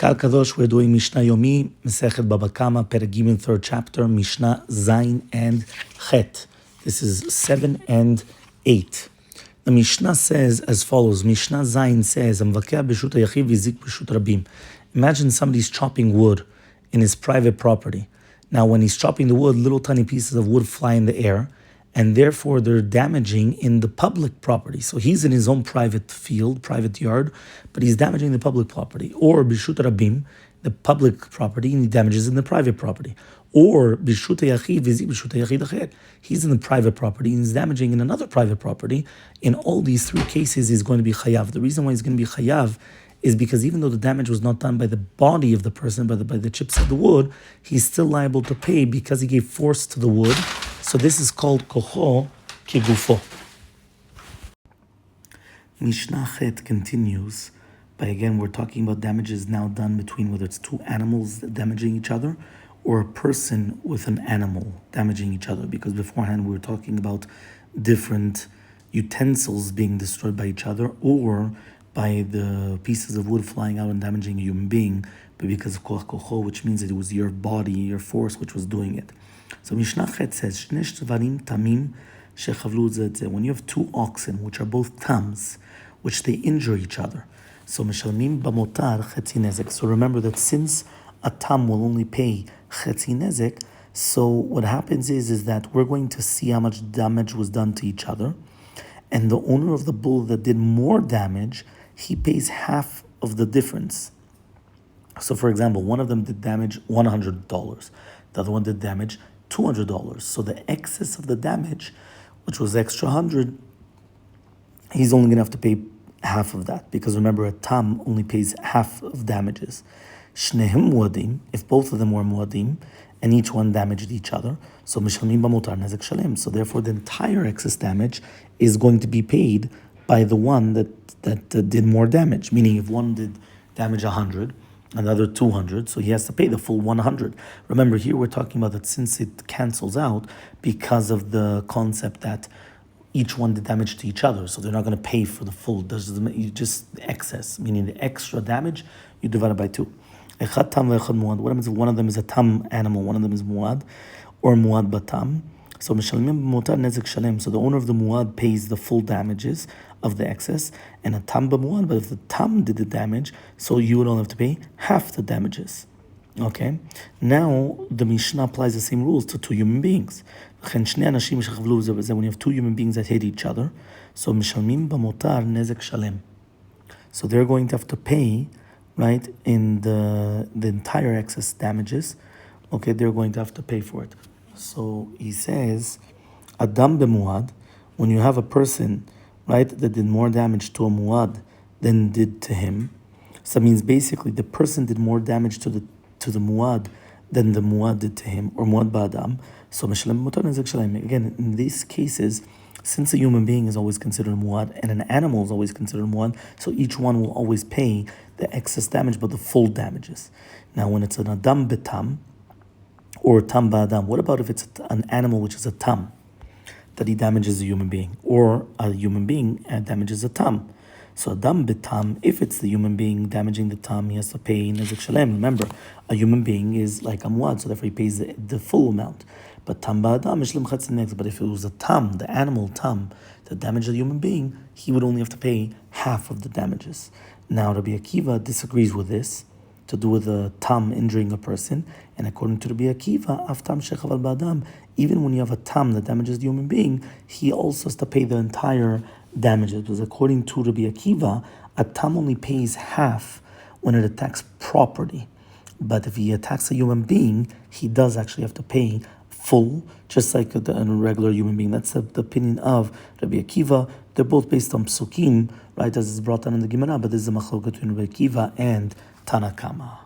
Kal Kadosh, we're doing Mishnah Yomi, Masechet Bava Kamma, Perek, third chapter, Mishnah Zayin and Chet. This is 7 and 8. The Mishnah says as follows. Mishnah Zayin says, Amvakeh b'shut hayachiv v'zik b'shut rabim. Imagine somebody's chopping wood in his private property. Now, when he's chopping the wood, little tiny pieces of wood fly in the air, and therefore they're damaging in the public property. So he's in his own private field, private yard, but he's damaging the public property. Or bishut rabim, the public property, and he damages in the private property. Or bishut yachid vizi bishut yachid acher, he's in the private property and he's damaging in another private property. In all these three cases, he's going to be chayav. The reason why he's going to be chayav is because even though the damage was not done by the body of the person, but by the chips of the wood, he's still liable to pay because he gave force to the wood. So this is called kocho kegufo. Mishnah Chet continues by, again, we're talking about damages now done between whether it's two animals damaging each other or a person with an animal damaging each other, because beforehand we were talking about different utensils being destroyed by each other or by the pieces of wood flying out and damaging a human being, but because of koch kocho, which means that it was your body, your force, which was doing it. So Mishnah Chet says, Shnesh tvarim tamim shechavlu zeh. When you have two oxen, which are both tams, which they injure each other, so mishalmim bamotar chetzi nezek. So remember that since a tam will only pay chetzi nezek, so what happens is that we're going to see how much damage was done to each other, and the owner of the bull that did more damage, he pays half of the difference. So, for example, one of them did damage $100. The other one did damage $200. So the excess of the damage, which was extra 100, he's only going to have to pay half of that, because remember, a tam only pays half of damages. Shnehem muadim, if both of them were muadim, and each one damaged each other, so mishalmim b'mutar nezek shalem. So therefore, the entire excess damage is going to be paid by the one that did more damage. Meaning, if one did damage 100, another 200, so he has to pay the full 100. Remember, here we're talking about that since it cancels out because of the concept that each one did damage to each other, so they're not going to pay for the full. You just excess, meaning the extra damage, you divide it by two. Echad tam ve'echad muad. What happens if one of them is a tam animal, one of them is muad, or muad batam? So mishalmim b'mutar nezek shalem. So the owner of the muad pays the full damages of the excess, and a tam b'muad. But if the tam did the damage, so you would only have to pay half the damages. Okay. Now the Mishnah applies the same rules to two human beings. When you have two human beings that hate each other, so mishalmim b'mutar nezek shalem. So they're going to have to pay, right, in the entire excess damages. Okay, they're going to have to pay for it. So he says, Adam b'muad, when you have a person, right, that did more damage to a muad than did to him, so that means basically the person did more damage to the muad than the muad did to him, or muad ba'adam. So again, in these cases, since a human being is always considered muad and an animal is always considered muad, so each one will always pay the excess damage, but the full damages. Now, when it's an adam betam, or tam ba'adam, what about if it's an animal which is a tam, that he damages a human being, or a human being damages a tam? So adam betam, if it's the human being damaging the tam, he has to pay nezek shalem. Remember, a human being is like a muad, so therefore he pays the full amount. But tam ba'adam mishlim chetzi nezek. But if it was a tam, the animal tam, that damaged the human being, he would only have to pay half of the damages. Now Rabbi Akiva disagrees with this, to do with a tam injuring a person, and according to Rabbi Akiva, aftam shechaval ba'adam, even when you have a tam that damages the human being, he also has to pay the entire damages, because according to Rabbi Akiva, a tam only pays half when it attacks property, but if he attacks a human being, he does actually have to pay full, just like a regular human being. That's the opinion of Rabbi Akiva. They're both based on psukim, right, as is brought down in the Gemara, but this is a machlok between Rabbi Akiva and Tana Kamma.